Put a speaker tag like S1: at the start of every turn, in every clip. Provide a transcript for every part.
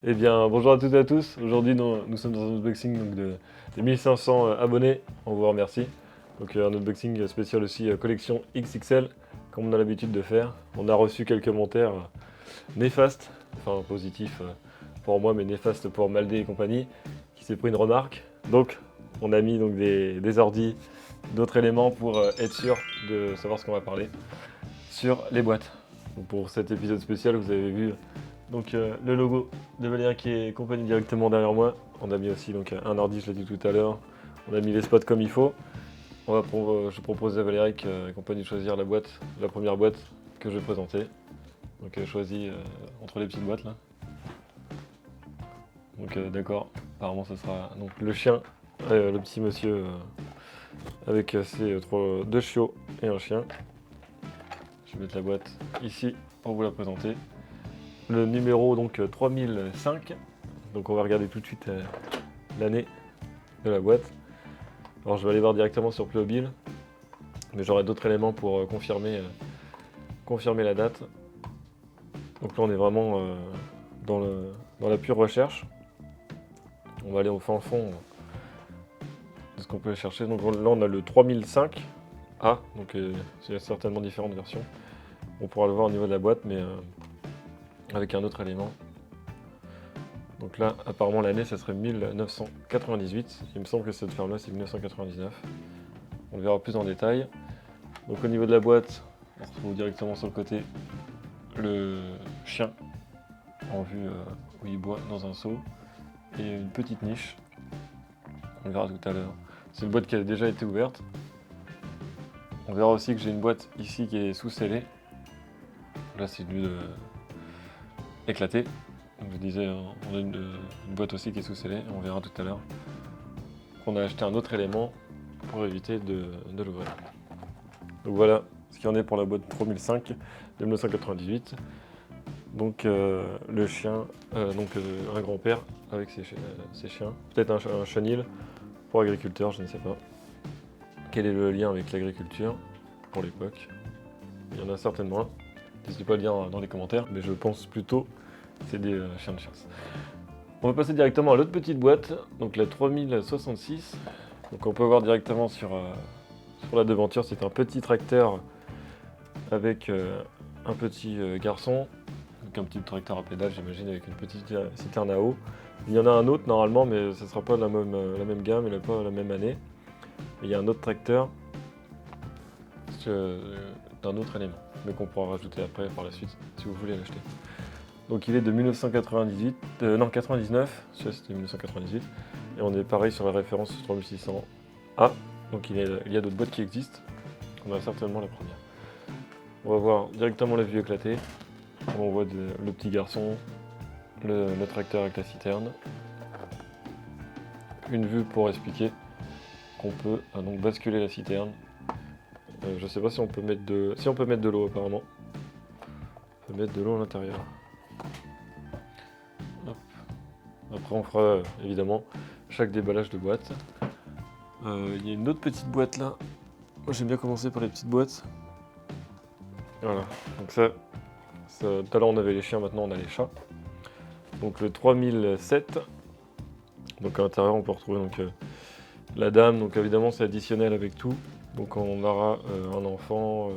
S1: Eh bien, bonjour à toutes et à tous. Aujourd'hui, nous sommes dans un unboxing donc, des 1500 abonnés. On vous remercie. Donc, un unboxing spécial aussi collection XXL, comme on a l'habitude de faire. On a reçu quelques commentaires néfastes, enfin positifs pour moi, mais néfastes pour Maldé et compagnie, qui s'est pris une remarque. Donc, on a mis donc, des ordis, d'autres éléments pour être sûr de savoir ce qu'on va parler sur les boîtes. Donc, pour cet épisode spécial, vous avez vu donc le logo de Valéric et compagnie directement derrière moi. On a mis aussi donc, un ordi, je l'ai dit tout à l'heure. On a mis les spots comme il faut. Je propose à Valéric et compagnie de choisir la première boîte que je vais présenter. Donc choisis entre les petites boîtes là. Donc d'accord, apparemment ce sera donc, le chien, le petit monsieur avec ses deux chiots et un chien. Je vais mettre la boîte ici pour vous la présenter. Le numéro donc 3005. Donc on va regarder tout de suite l'année de la boîte. Alors je vais aller voir directement sur Playmobil, mais j'aurai d'autres éléments pour confirmer la date. Donc là on est vraiment dans la pure recherche. On va aller au fin fond de ce qu'on peut chercher. Donc là on a le 3005A, donc c'est certainement différentes versions. On pourra le voir au niveau de la boîte, mais avec un autre élément. Donc là, apparemment, l'année, ça serait 1998. Il me semble que cette ferme-là, c'est 1999. On le verra plus en détail. Donc au niveau de la boîte, on retrouve directement sur le côté le chien en vue où il boit dans un seau et une petite niche. On le verra tout à l'heure. C'est une boîte qui a déjà été ouverte. On verra aussi que j'ai une boîte ici qui est sous-scellée. Là, c'est dû éclater. Donc je disais, on a une boîte aussi qui est sous-scellée, on verra tout à l'heure. On a acheté un autre élément pour éviter de l'ouvrir. Donc voilà ce qu'il y en est pour la boîte 3005 de 1998. Donc le chien, un grand-père avec ses chiens. Peut-être un chenil pour agriculteur, je ne sais pas. Quel est le lien avec l'agriculture pour l'époque? Il y en a certainement un. N'hésitez pas à le dire dans les commentaires, mais je pense plutôt c'est des chiens de chasse. On va passer directement à l'autre petite boîte, donc la 3066. Donc on peut voir directement sur la devanture, c'est un petit tracteur avec un petit garçon, donc un petit tracteur à pédale j'imagine avec une petite citerne à eau. Il y en a un autre normalement, mais ce ne sera pas la même gamme, il n'a pas la même année. Et il y a un autre tracteur d'un autre élément, mais qu'on pourra rajouter après par la suite si vous voulez l'acheter. Donc il est de 99, c'était 1998, et on est pareil sur la référence 3600A, donc il y a d'autres boîtes qui existent, on a certainement la première. On va voir directement la vue éclatée, on voit le petit garçon, le tracteur avec la citerne, une vue pour expliquer qu'on peut donc basculer la citerne. Je sais pas si on peut mettre de l'eau apparemment, on peut mettre de l'eau à l'intérieur. Après on fera évidemment chaque déballage de boîte. Il y a une autre petite boîte là. Moi j'aime bien commencer par les petites boîtes. Voilà, donc ça tout à l'heure on avait les chiens, maintenant on a les chats. Donc le 3007. Donc à l'intérieur on peut retrouver donc, la dame, donc évidemment c'est additionnel avec tout. Donc on aura un enfant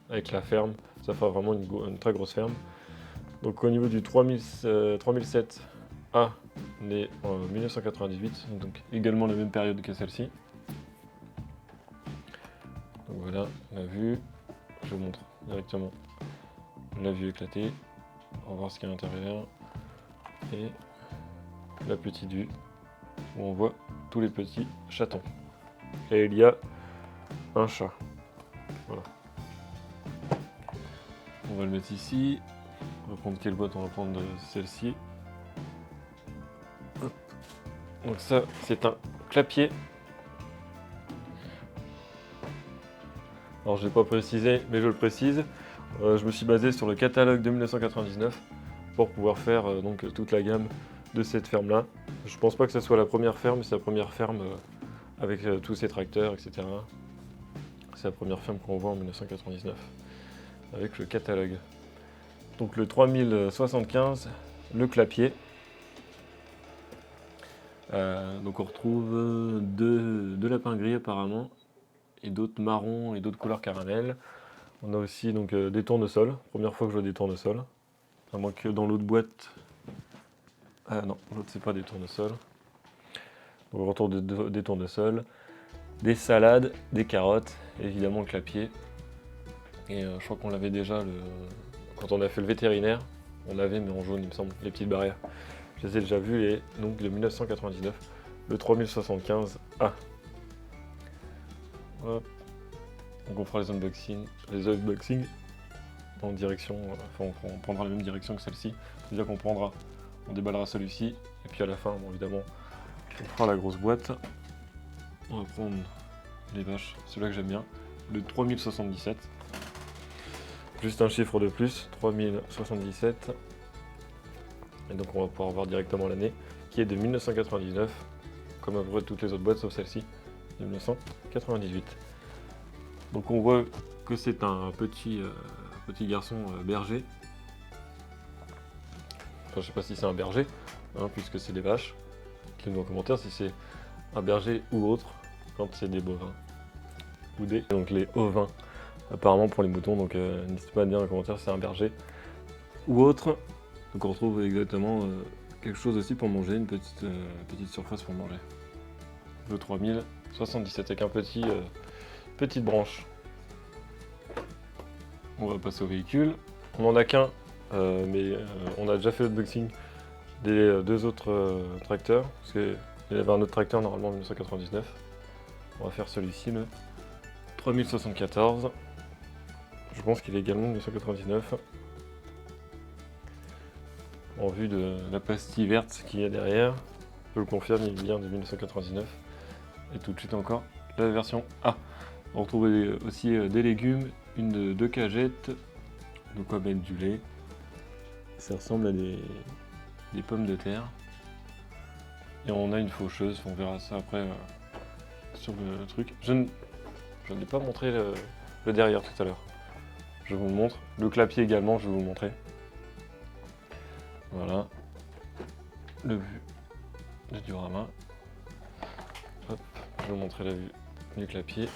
S1: avec la ferme, ça fera vraiment une très grosse ferme. Donc au niveau du 3007A, né en 1998, donc également la même période que celle-ci. Donc voilà la vue, je vous montre directement la vue éclatée, on va voir ce qu'il y a à l'intérieur, et la petite vue où on voit tous les petits chatons. Et il y a un chat, voilà. On va le mettre ici, on va prendre quelle boîte, on va prendre celle-ci. Donc ça, c'est un clapier. Alors je n'ai pas précisé, mais je le précise. Je me suis basé sur le catalogue de 1999 pour pouvoir faire donc toute la gamme de cette ferme-là. Je pense pas que ce soit la première ferme, c'est la première ferme avec tous ces tracteurs, etc. C'est la première ferme qu'on voit en 1999 avec le catalogue. Donc le 3075, le clapier. Donc on retrouve deux lapins gris apparemment, et d'autres marrons et d'autres couleurs caramel. On a aussi donc des tournesols, première fois que je vois des tournesols. À moins que dans l'autre boîte... Ah non, l'autre c'est pas des tournesols. Donc on retrouve des tournesols, des salades, des carottes, et évidemment le clapier. Et je crois qu'on l'avait déjà quand on a fait le vétérinaire, on l'avait mais en jaune il me semble, les petites barrières. Je les ai déjà vus et donc de 1999, le 3075A. Hop. Donc on fera les unboxings en direction, enfin on prendra la même direction que celle-ci. C'est-à-dire qu'on prendra, on déballera celui-ci, et puis à la fin, bon, évidemment, on fera la grosse boîte. On va prendre les vaches, celui-là que j'aime bien, le 3077. Juste un chiffre de plus, 3077. Et donc on va pouvoir voir directement l'année, qui est de 1999, comme à peu près toutes les autres boîtes sauf celle-ci, de 1998. Donc on voit que c'est un petit garçon berger. Enfin je sais pas si c'est un berger, hein, puisque c'est des vaches. Dites-nous en commentaire si c'est un berger ou autre, quand c'est des bovins. Ou des... Donc les ovins, apparemment pour les moutons, donc n'hésitez pas à dire en commentaire si c'est un berger ou autre. Donc on retrouve exactement quelque chose aussi pour manger, une petite surface pour manger. Le 3077 avec un petite branche. On va passer au véhicule. On n'en a qu'un, mais on a déjà fait l'unboxing des deux autres tracteurs, parce qu'il y avait un autre tracteur normalement en 1999. On va faire celui-ci, le 3074. Je pense qu'il est également de 1999. En vue de la pastille verte qu'il y a derrière, je le confirme, il vient de 1999. Et tout de suite encore, la version A. On retrouve aussi des légumes, deux cagettes, de quoi mettre du lait. Ça ressemble à des pommes de terre. Et on a une faucheuse, on verra ça après sur le truc. Je n'ai pas montré le derrière tout à l'heure. Je vous le montre. Le clapier également, je vais vous le montrer. Voilà. Le vue du diorama. Hop, je vais vous montrer la vue du clapier.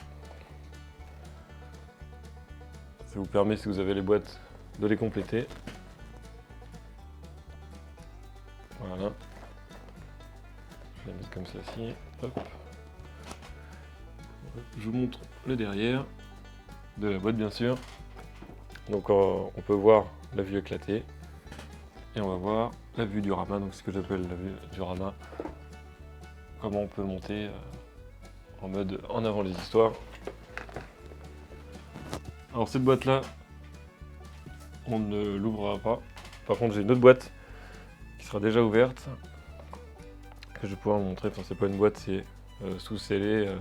S1: Ça vous permet, si vous avez les boîtes, de les compléter. Voilà. Je vais la mettre comme ceci. Hop. Je vous montre le derrière de la boîte, bien sûr. Donc on peut voir la vue éclatée. Et on va voir la vue du rama, donc ce que j'appelle la vue du rama. Comment on peut monter en mode en avant les histoires. Alors cette boîte là, on ne l'ouvrira pas. Par contre j'ai une autre boîte qui sera déjà ouverte, que je vais pouvoir vous montrer. Enfin c'est pas une boîte, c'est sous-scellé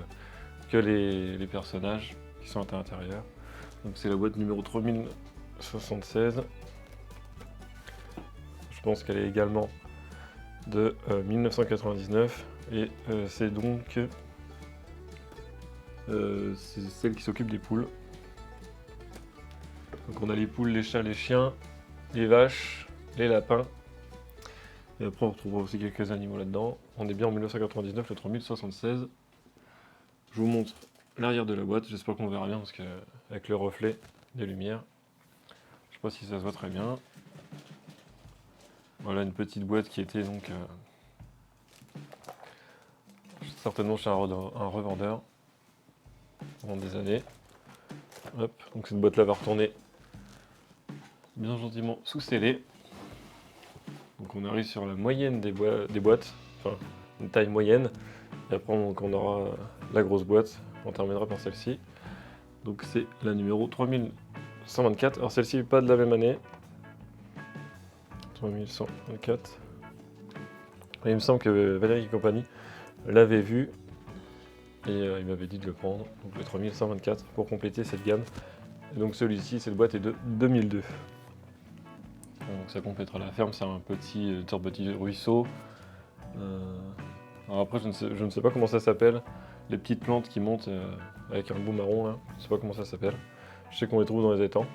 S1: que les personnages qui sont à l'intérieur. Donc c'est la boîte numéro 3076. Je pense qu'elle est également de 1999 et c'est donc c'est celle qui s'occupe des poules. Donc on a les poules, les chats, les chiens, les vaches, les lapins. Et après on retrouvera aussi quelques animaux là-dedans. On est bien en 1999, le 3076. Je vous montre l'arrière de la boîte, j'espère qu'on verra bien parce que avec le reflet des lumières, je sais pas si ça se voit très bien. Voilà une petite boîte qui était donc certainement chez un revendeur pendant des années. Hop, donc cette boîte là va retourner bien gentiment sous scellé. Donc on arrive sur la moyenne des boîtes, enfin une taille moyenne. Et après donc, on aura la grosse boîte, on terminera par celle-ci. Donc c'est la numéro 3124. Alors celle-ci n'est pas de la même année. 3124. Et il me semble que Valérie et compagnie l'avait vu et il m'avait dit de le prendre. Donc le 3124 pour compléter cette gamme. Et donc celui-ci, cette boîte est de 2002. Donc ça complétera la ferme, c'est un petit ruisseau. Alors après je ne sais pas comment ça s'appelle, les petites plantes qui montent avec un bout marron là, je ne sais pas comment ça s'appelle. Je sais qu'on les trouve dans les étangs.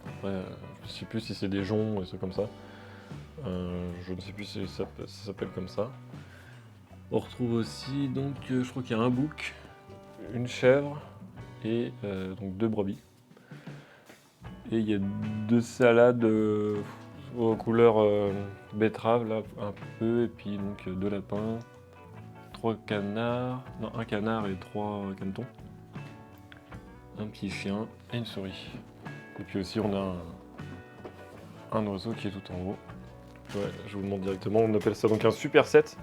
S1: Après je ne sais plus si c'est des joncs ou des trucs comme ça. Je ne sais plus si ça s'appelle comme ça. On retrouve aussi, donc, je crois qu'il y a un bouc, une chèvre et donc 2 brebis. Et il y a 2 salades aux couleurs betterave, là, un peu, et puis donc 2 lapins, 3 canards, non, 1 canard et 3 canetons, un petit chien et une souris. Et puis aussi, on a un oiseau qui est tout en haut. Ouais, je vous le montre directement, on appelle ça donc un super set.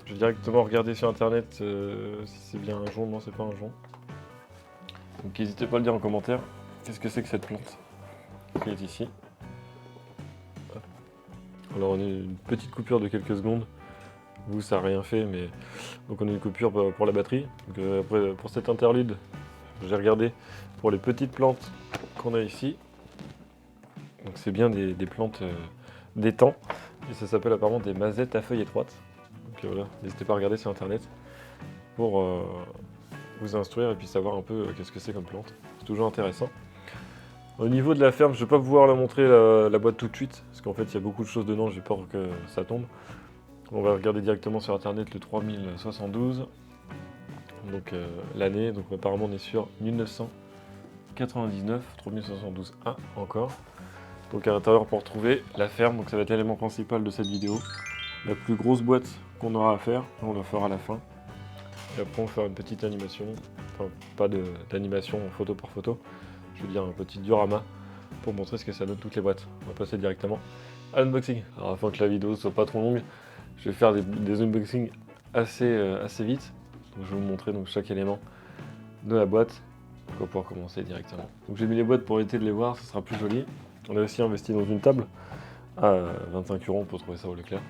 S1: Je vais directement regarder sur internet si c'est bien un jonc. Non, c'est pas un jonc. Donc n'hésitez pas à le dire en commentaire. Qu'est-ce que c'est que cette plante qui est ici? Hop. Alors on a une petite coupure de quelques secondes. Vous, ça n'a rien fait, mais donc on a une coupure pour la batterie. Donc, après, pour cette interlude, j'ai regardé pour les petites plantes qu'on a ici. Donc c'est bien des plantes d'étang. Et ça s'appelle apparemment des mazettes à feuilles étroites. Donc voilà, n'hésitez pas à regarder sur internet pour vous instruire et puis savoir un peu qu'est-ce que c'est comme plante. C'est toujours intéressant. Au niveau de la ferme, je ne vais pas pouvoir la montrer la boîte tout de suite, parce qu'en fait il y a beaucoup de choses dedans, j'ai peur que ça tombe. On va regarder directement sur internet le 3072, donc l'année, donc apparemment on est sur 1999, 3072A encore. Donc à l'intérieur pour retrouver la ferme, donc ça va être l'élément principal de cette vidéo. La plus grosse boîte qu'on aura à faire, on la fera à la fin. Et après on va faire une petite animation, enfin pas d'animation photo par photo, je veux dire un petit diorama pour montrer ce que ça donne toutes les boîtes. On va passer directement à l'unboxing. Alors afin que la vidéo soit pas trop longue, je vais faire des unboxings assez vite. Donc je vais vous montrer donc chaque élément de la boîte. On va pouvoir commencer directement. Donc j'ai mis les boîtes pour éviter de les voir, ce sera plus joli. On a aussi investi dans une table à 25 €, on peut trouver ça au Leclerc.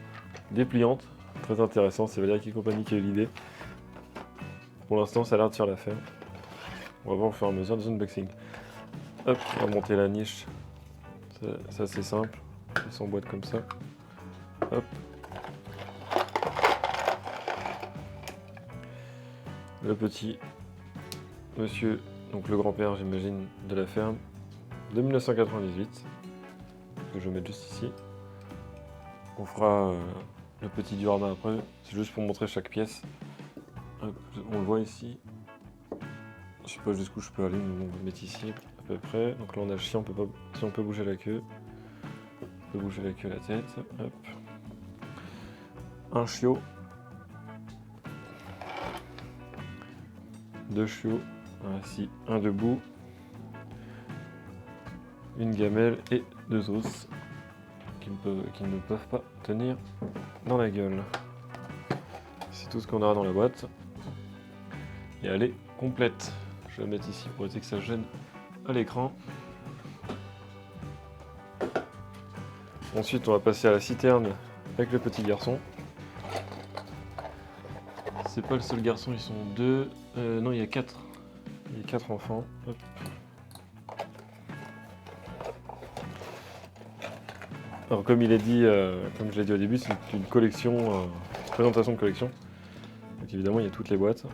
S1: Dépliante, très intéressant, c'est Valérie et compagnie qui a eu l'idée. Pour l'instant ça a l'air de faire l'affaire. On va voir au fur et à mesure des unboxings. Hop, on va monter la niche. C'est assez simple, ils s'emboîtent comme ça. Hop. Le petit monsieur, donc le grand-père j'imagine de la ferme, de 1998, que je vais mettre juste ici. On fera le petit diorama après, c'est juste pour montrer chaque pièce. Hop, on le voit ici. Je sais pas jusqu'où je peux aller, mais on va le mettre ici à peu près. Donc là on a le chien, si on peut bouger la queue. On peut bouger la queue, la tête. Hop. Un chiot. 2 chiots. Ainsi, un debout. Une gamelle et 2 os qui ne peuvent pas tenir dans la gueule. C'est tout ce qu'on aura dans la boîte. Et elle est complète. Je vais la mettre ici pour éviter que ça gêne à l'écran. Ensuite, on va passer à la citerne avec le petit garçon. C'est pas le seul garçon, ils sont 2. Non, il y a 4. Il y a 4 enfants. Hop. Alors comme il est dit, comme je l'ai dit au début, c'est une collection, une présentation de collection. Donc évidemment il y a toutes les boîtes.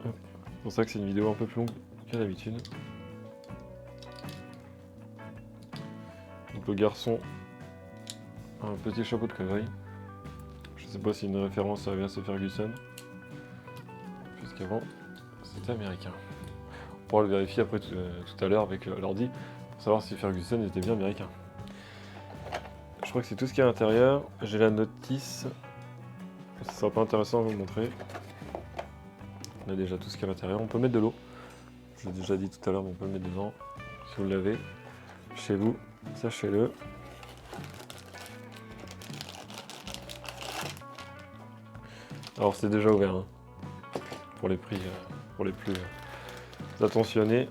S1: C'est pour ça que c'est une vidéo un peu plus longue qu'à d'habitude. Donc le garçon a un petit chapeau de cow-boy. Je sais pas si une référence à Vincent Ferguson. Puisqu'avant c'était américain. On pourra le vérifier après tout à l'heure avec l'ordi. Pour savoir si Ferguson était bien américain. Je crois que c'est tout ce qu'il y a à l'intérieur. J'ai la notice. Ce sera pas intéressant à vous montrer. On a déjà tout ce qu'il y a à l'intérieur. On peut mettre de l'eau. Je l'ai déjà dit tout à l'heure, mais on peut le mettre dedans. Si vous l'avez chez vous, sachez-le. Alors c'est déjà ouvert hein, pour les prix, pour les plus attentionnés.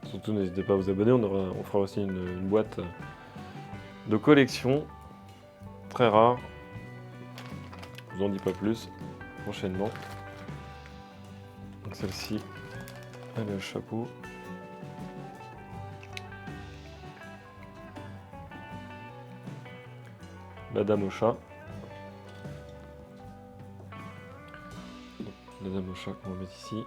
S1: Surtout n'hésitez pas à vous abonner, on fera aussi une boîte de collection très rare. Je vous en dis pas plus prochainement. Donc celle-ci, elle a le chapeau. La dame au chat. La dame au chat qu'on va mettre ici.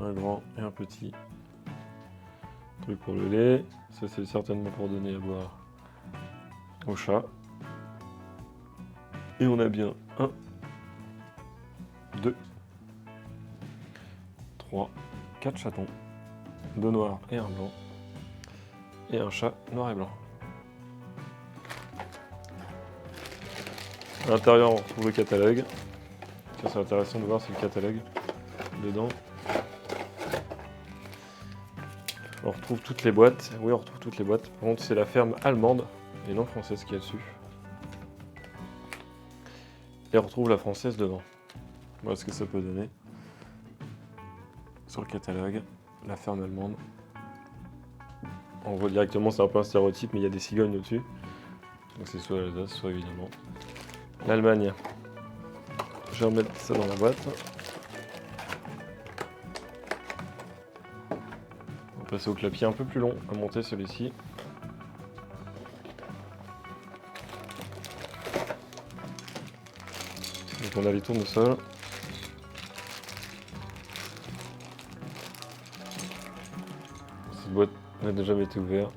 S1: un grand et un petit truc pour le lait. Ça c'est certainement pour donner à boire au chat. Et on a bien 1, 2, 3, 4 chatons, 2 noirs et un blanc, et un chat noir et blanc. À l'intérieur, on retrouve le catalogue. Ça, c'est intéressant de voir, c'est le catalogue dedans. On retrouve toutes les boîtes. Oui, on retrouve toutes les boîtes. Par contre, c'est la ferme allemande et non française qui est dessus. Et on retrouve la française devant. Voilà ce que ça peut donner. Sur le catalogue, la ferme allemande. On voit directement, c'est un peu un stéréotype, mais il y a des cigognes au-dessus. Donc c'est soit l'Alsace, soit évidemment l'Allemagne. Je vais remettre ça dans la boîte. On va passer au clapier un peu plus long à monter celui-ci. Donc on a les tournesols. Cette boîte n'a déjà été ouverte.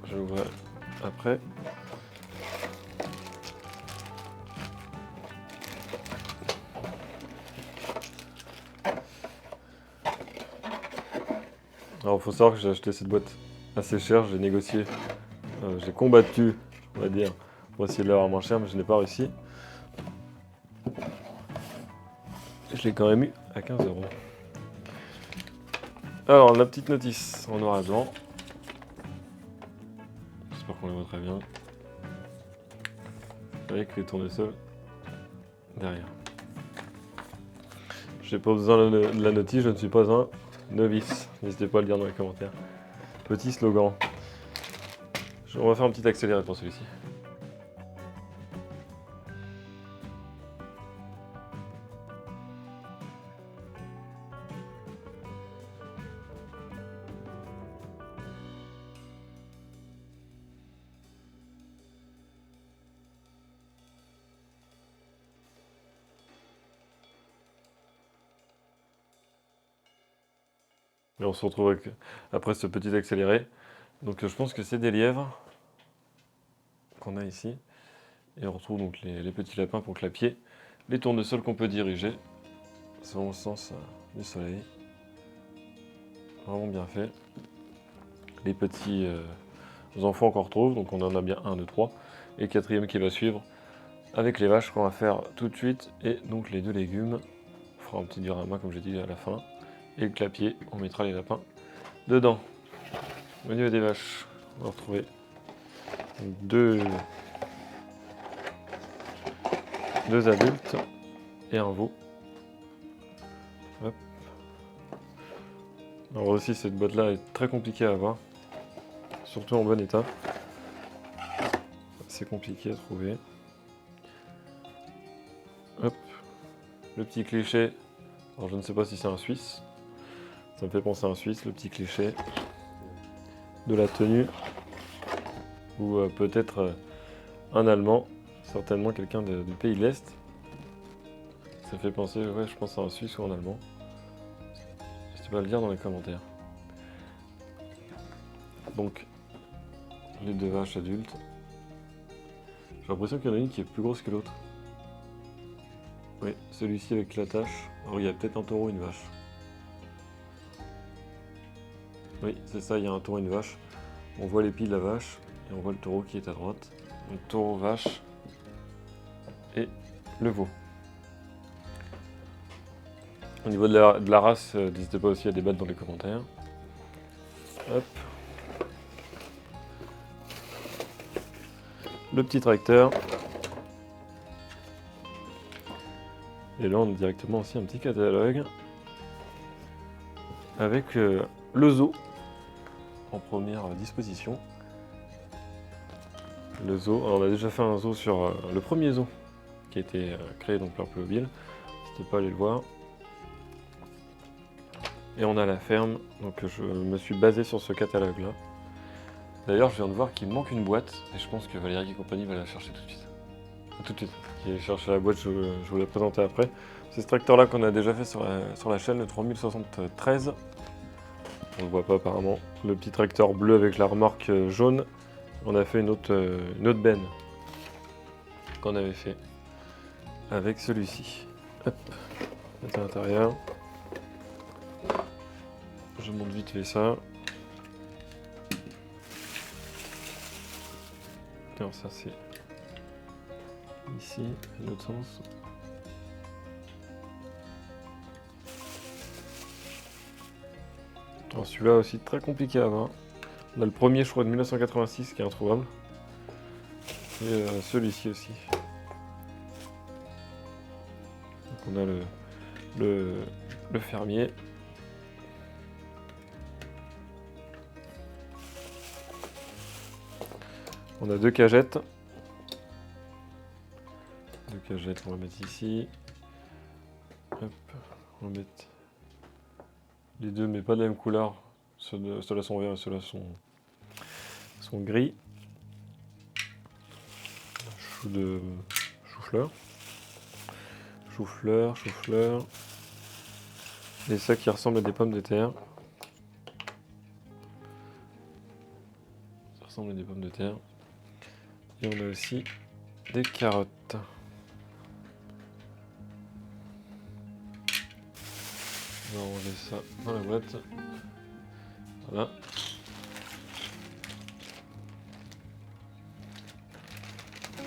S1: Je vais l'ouvrir après. Alors il faut savoir que j'ai acheté cette boîte assez chère, j'ai négocié, j'ai combattu, on va dire, pour essayer de l'avoir moins cher, mais je n'ai pas réussi. Je l'ai quand même eu à 15 €. Alors la petite notice en noir et blanc. J'espère qu'on les voit très bien. Avec les tournesols derrière. Je n'ai pas besoin de la notice, je ne suis pas un novice. N'hésitez pas à le dire dans les commentaires. Petit slogan. On va faire un petit accéléré pour celui-ci. Et on se retrouve après ce petit accéléré. Donc je pense que c'est des lièvres qu'on a ici. Et on retrouve donc les petits lapins pour clapier. Les tournesols qu'on peut diriger selon le sens du soleil. Vraiment bien fait. Les petits enfants qu'on retrouve, donc on en a bien 1, 2, 3. Et le quatrième qui va suivre avec les vaches qu'on va faire tout de suite. Et donc les 2 légumes. On fera un petit diorama comme j'ai dit à la fin. Et le clapier, on mettra les lapins dedans. Au niveau des vaches, on va retrouver 2 adultes et un veau. Hop. Alors aussi cette boîte là est très compliquée à avoir, surtout en bon état. C'est compliqué à trouver. Hop. Le petit cliché, alors je ne sais pas si c'est un Suisse. Ça me fait penser à un Suisse, le petit cliché de la tenue. Ou peut-être un Allemand, certainement quelqu'un du pays de l'Est. Ça fait penser, ouais, je pense à un Suisse ou un Allemand. N'hésitez pas à le dire dans les commentaires. Donc, les 2 vaches adultes. J'ai l'impression qu'il y en a une qui est plus grosse que l'autre. Oui, celui-ci avec la tache. Alors il y a peut-être un taureau et une vache. Oui, c'est ça, il y a un taureau et une vache. On voit les pieds de la vache et on voit le taureau qui est à droite. Donc taureau, vache et le veau. Au niveau de la race, n'hésitez pas aussi à débattre dans les commentaires. Hop. Le petit tracteur. Et là, on a directement aussi un petit catalogue avec le zoo en première disposition. Le zoo, alors on a déjà fait un zoo sur le premier zoo qui a été créé donc par Playmobil. N'hésitez pas à aller le voir. Et on a la ferme, donc je me suis basé sur ce catalogue là. D'ailleurs je viens de voir qu'il me manque une boîte et je pense que Valérie et compagnie va la chercher tout de suite. tout de suite. Qui est chercher la boîte, je vous l'ai présenté après. C'est ce tracteur-là qu'on a déjà fait sur la chaîne, le 3073. On le voit pas apparemment. Le petit tracteur bleu avec la remorque jaune. On a fait une autre benne qu'on avait fait avec celui-ci. Hop, mettre à l'intérieur. Je monte vite fait ça. Alors ça c'est ici, l'autre sens. Alors celui-là aussi très compliqué à avoir. On a le premier je crois de 1986 qui est introuvable. Et celui-ci aussi. Donc on a le fermier. On a deux cagettes. Deux cagettes, on va mettre ici. Hop, on va mettre les deux, mais pas de la même couleur. Ceux-là sont verts et ceux-là sont gris. Chou-fleur. Chou-fleur. Et ça qui ressemble à des pommes de terre. Ça ressemble à des pommes de terre. Et on a aussi des carottes. On va ranger ça dans la boîte. Voilà.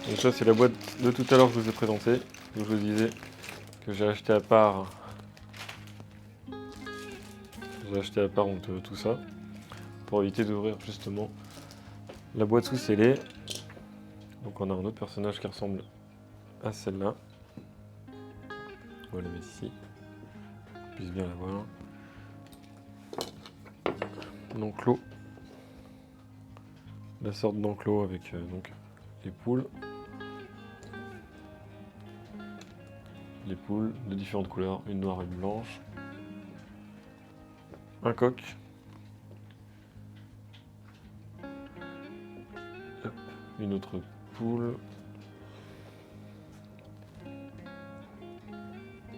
S1: Donc ça c'est la boîte de tout à l'heure que je vous ai présentée. Je vous disais que j'ai acheté à part. Donc, tout ça. Pour éviter d'ouvrir justement la boîte sous scellée. Donc on a un autre personnage qui ressemble à celle-là. On va la mettre ici. On puisse bien la voir. Un enclos. La sorte d'enclos avec donc les poules. Les poules de différentes couleurs, une noire et une blanche. Un coq. Hop, une autre poule.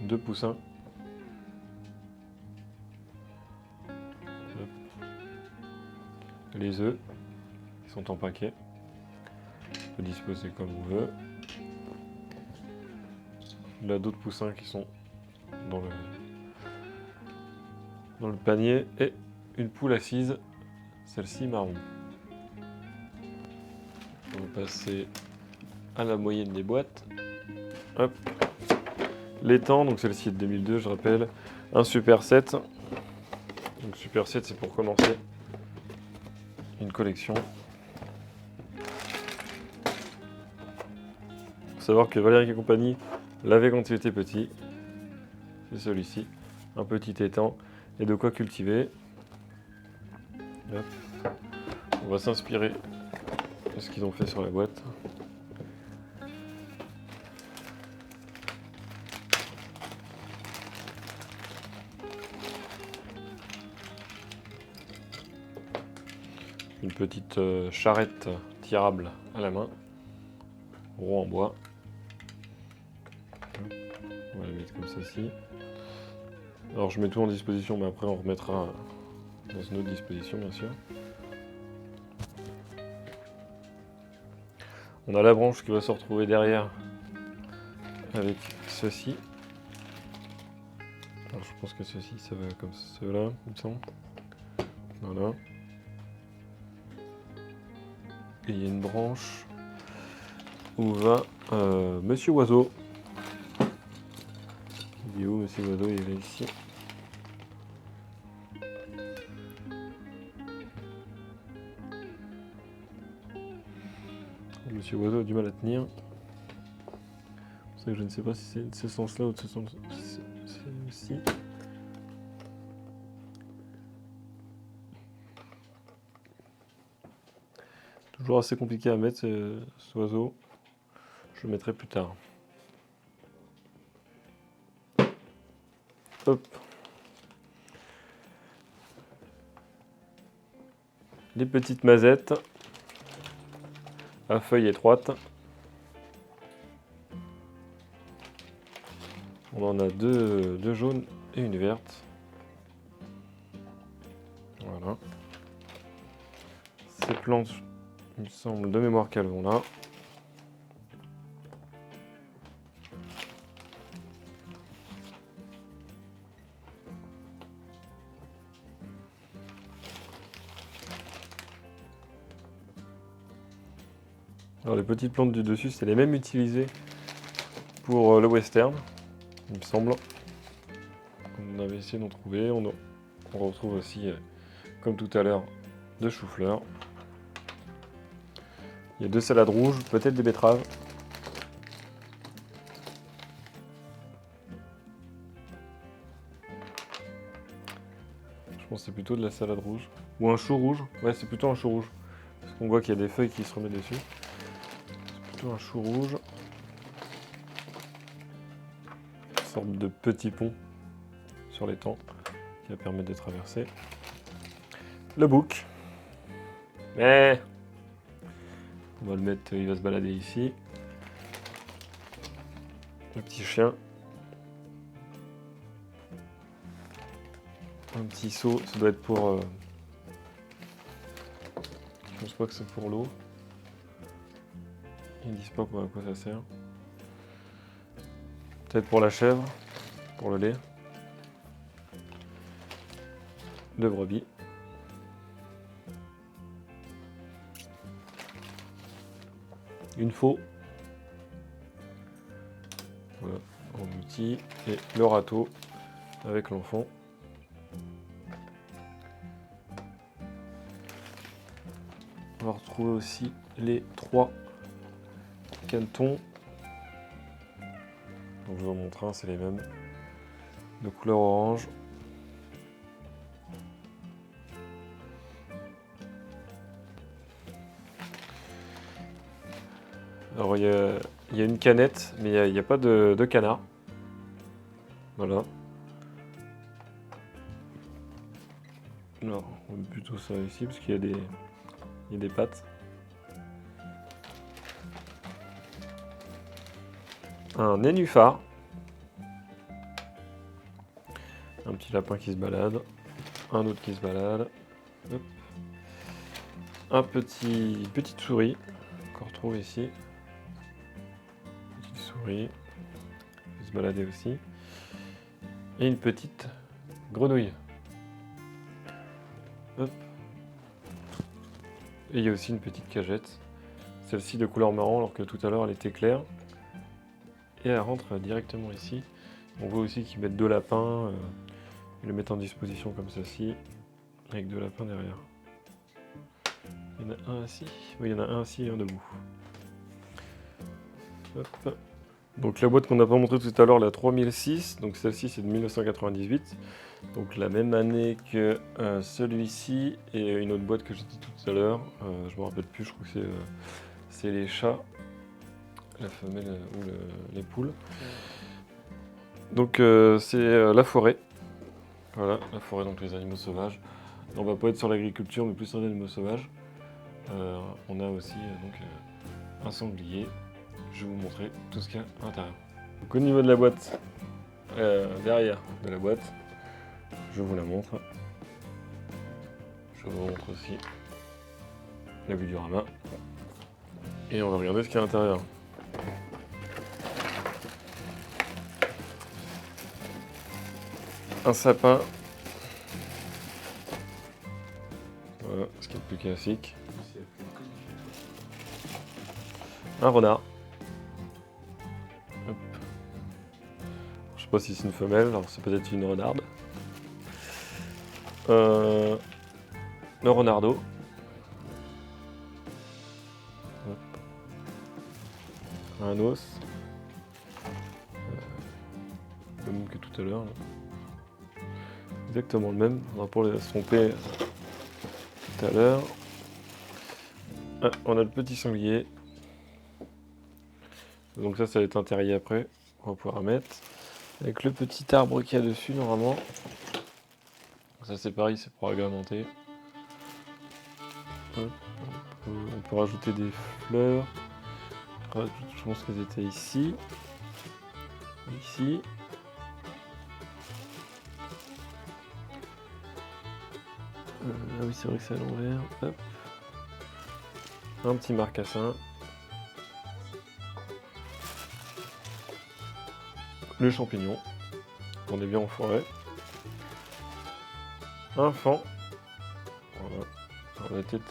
S1: Deux poussins. Hop. Les œufs, ils sont en paquet. On peut disposer comme on veut. Là, d'autres poussins qui sont dans le panier. Et une poule assise, celle-ci marron. On va passer à la moyenne des boîtes. Hop. L'étang, donc celle-ci est de 2002, je rappelle. Un Super 7. Donc Super 7, c'est pour commencer une collection. Faut savoir que Valéric et compagnie l'avait quand il était petit. C'est celui-ci. Un petit étang et de quoi cultiver. Hop. On va s'inspirer de ce qu'ils ont fait sur la boîte. Une petite charrette tirable à la main, rond en bois. On va la mettre comme ceci. Alors je mets tout en disposition, mais après on remettra dans une autre disposition bien sûr. On a la branche qui va se retrouver derrière avec ceci. Alors je pense que ceci ça va comme cela, il me semble. Voilà. Et il y a une branche où va Monsieur Oiseau. Il est où Monsieur Oiseau? Il est là ici. Monsieur Oiseau a du mal à tenir. C'est pour ça que je ne sais pas si c'est de ce sens-là ou de ce sens-ci. Toujours assez compliqué à mettre ce oiseau. Je le mettrai plus tard. Hop. Les petites mazettes à feuilles étroites. On en a deux jaunes et une verte. Voilà. Ces plantes, il me semble de mémoire qu'elles vont là. Alors les petites plantes du dessus, c'est les mêmes utilisées pour le western, il me semble. On avait essayé d'en trouver. On retrouve aussi, comme tout à l'heure, de chou-fleur. Il y a 2 salades rouges, peut-être des betteraves. Je pense que c'est plutôt de la salade rouge. Ou un chou rouge. Ouais, c'est plutôt un chou rouge. Parce qu'on voit qu'il y a des feuilles qui se remettent dessus. C'est plutôt un chou rouge. Une sorte de petit pont sur l'étang qui va permettre de traverser. Le bouc. Mais on va le mettre, il va se balader ici. Le petit chien. Un petit seau, ça doit être pour... Je pense pas que c'est pour l'eau. Ils disent pas à quoi ça sert. Peut-être pour la chèvre, pour le lait. De brebis. Une faux. Voilà, en outil. Et le râteau avec l'enfant. On va retrouver aussi les 3 canetons. Donc je vous en montre un, c'est les mêmes. De couleur orange. Alors il y a une canette, mais il n'y a pas de canard. Voilà. Alors, on met plutôt ça ici, parce qu'il y a des pattes. Un nénuphar. Un petit lapin qui se balade. Un autre qui se balade. Hop. Un petite souris qu'on retrouve ici. Petite souris. Qui peut se balader aussi. Et une petite grenouille. Hop. Et il y a aussi une petite cagette. Celle-ci de couleur marron alors que tout à l'heure elle était claire. Et elle rentre directement ici. On voit aussi qu'ils mettent 2 lapins. Ils le mettent en disposition comme ceci. Avec 2 lapins derrière. Il y en a un assis. Oui, il y en a un assis et un debout. Hop. Donc la boîte qu'on n'a pas montrée tout à l'heure, la 3006. Donc celle-ci c'est de 1998. Donc la même année que celui-ci et une autre boîte que j'ai dit tout à l'heure. Je me rappelle plus, je crois que c'est les chats, la femelle ou les poules. Donc c'est la forêt. Voilà, la forêt, donc les animaux sauvages. On va pas être sur l'agriculture, mais plus sur les animaux sauvages. On a aussi donc un sanglier. Je vais vous montrer tout ce qu'il y a à l'intérieur. Donc au niveau de la boîte, derrière de la boîte, je vous la montre. Je vous montre aussi la vue du ramas. Et on va regarder ce qu'il y a à l'intérieur. Un sapin. Voilà, ce qui est le plus classique. Un renard. Hop. Je sais pas si c'est une femelle, alors c'est peut-être une renarde. Le renardeau. Hop. Un os. Le même que tout à l'heure. Exactement le même. On va pour les tromper tout à l'heure. Ah, on a le petit sanglier. Donc ça va être intéressé après. On va pouvoir mettre. Avec le petit arbre qu'il y a dessus normalement. Ça c'est pareil, c'est pour agrémenter. Hop, on peut rajouter des fleurs. Je pense qu'elles étaient ici. Ici. Ah oui, c'est vrai que c'est à l'envers. Hop. Un petit marcassin. Le champignon. On est bien en forêt. Un fan. Voilà. Alors, la tête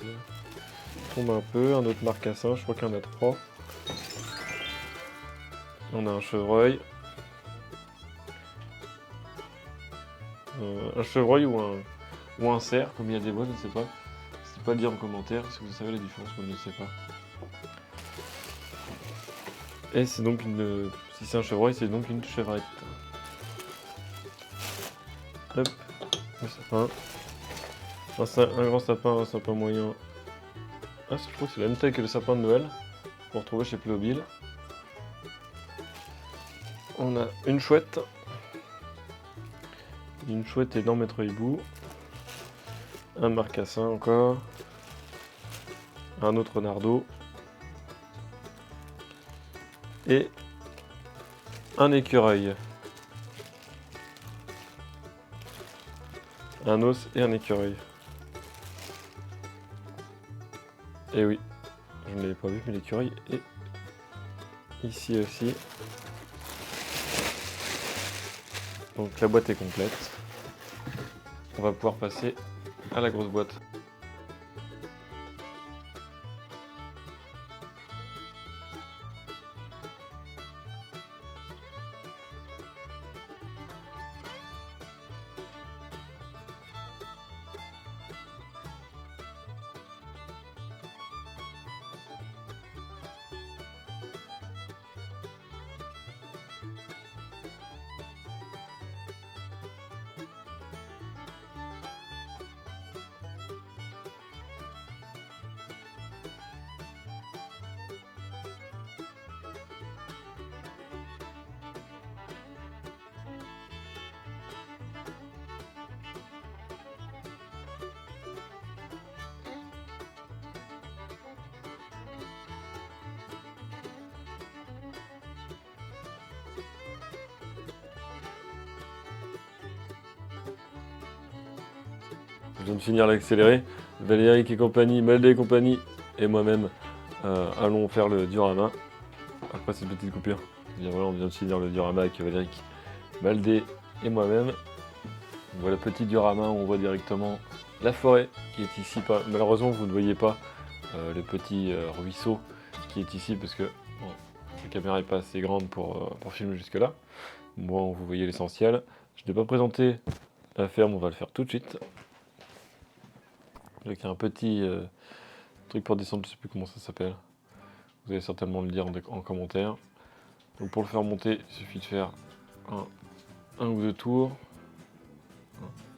S1: tombe un peu. Un autre marcassin. Je crois qu'il y en a 3. On a un chevreuil. Un chevreuil ou un cerf, comme il y a des voix, je ne sais pas. N'hésitez pas à dire en commentaire si vous savez la différence, moi je ne sais pas. Et c'est donc si c'est un chevreuil, c'est donc une chevrette. Hop, le sapin. Un grand sapin, un sapin moyen. Ah, je crois que c'est la même taille que le sapin de Noël. Qu'on retrouve chez Playmobil. On a une chouette. Une chouette énorme métro hibou. Un marcassin encore. Un autre renardeau. Et un écureuil. Un os et un écureuil. Et oui, je ne l'avais pas vu, mais l'écureuil est ici aussi. Donc la boîte est complète. On va pouvoir passer à la grosse boîte. Je viens de finir l'accéléré. Valéric et compagnie, Maldé et compagnie et moi-même allons faire le diorama. Après cette petite coupure. Bien voilà, on vient de finir le diorama avec Valéric, Maldé et moi-même. Voilà le petit diorama où on voit directement la forêt qui est ici. Malheureusement, vous ne voyez pas le petit ruisseau qui est ici parce que bon, la caméra n'est pas assez grande pour filmer jusque là. Bon, vous voyez l'essentiel. Je n'ai pas présenté la ferme, on va le faire tout de suite. Avec un petit truc pour descendre, je ne sais plus comment ça s'appelle. Vous allez certainement le dire en commentaire. Donc pour le faire monter, il suffit de faire un ou deux tours.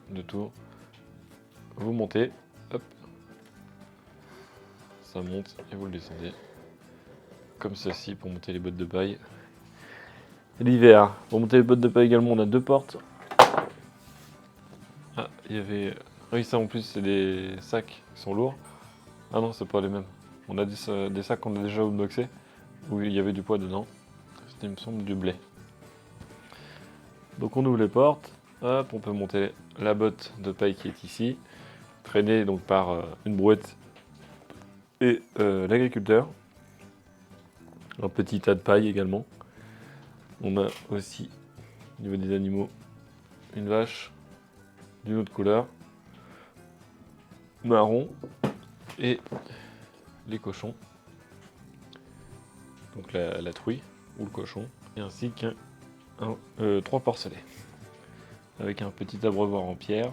S1: Deux tours. Vous montez, hop. Ça monte et vous le descendez. Comme ceci pour monter les bottes de paille. L'hiver. Pour monter les bottes de paille également, on a deux portes. Ah, il y avait... Oui, ça en plus, c'est des sacs qui sont lourds. Ah non, c'est pas les mêmes. On a des sacs qu'on a déjà unboxés, où il y avait du poids dedans. C'était, il me semble, du blé. Donc on ouvre les portes. Hop, on peut monter la botte de paille qui est ici, traînée donc par une brouette et l'agriculteur. Un petit tas de paille également. On a aussi, au niveau des animaux, une vache d'une autre couleur, marron, et les cochons. Donc la truie ou le cochon, et ainsi qu'un 3 porcelets. Avec un petit abreuvoir en pierre.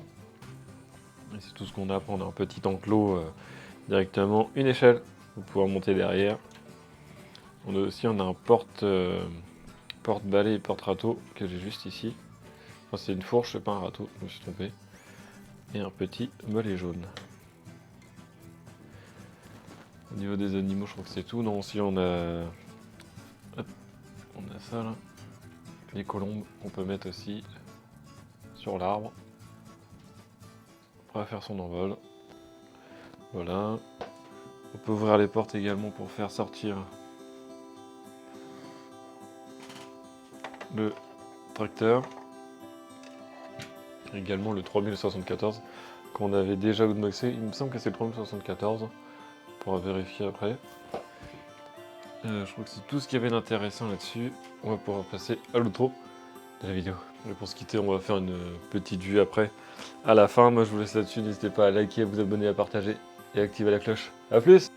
S1: Et c'est tout ce qu'on a. Après, on a un petit enclos directement, une échelle pour pouvoir monter derrière. On a un porte-balai et porte-râteau que j'ai juste ici. Enfin, c'est une fourche, c'est pas un râteau, je me suis trompé. Et un petit mollet jaune. Au niveau des animaux, je crois que c'est tout. Non, aussi on a... Hop, on a ça là. Les colombes qu'on peut mettre aussi sur l'arbre. Prêt à faire son envol. Voilà. On peut ouvrir les portes également pour faire sortir le tracteur. Également le 3074 qu'on avait déjà outboxé. Il me semble que c'est le problème 74. On pourra vérifier après. Je crois que c'est tout ce qu'il y avait d'intéressant là-dessus. On va pouvoir passer à l'outro de la vidéo. Et pour se quitter, on va faire une petite vue après. À la fin, moi je vous laisse là-dessus. N'hésitez pas à liker, à vous abonner, à partager et à activer la cloche. A plus!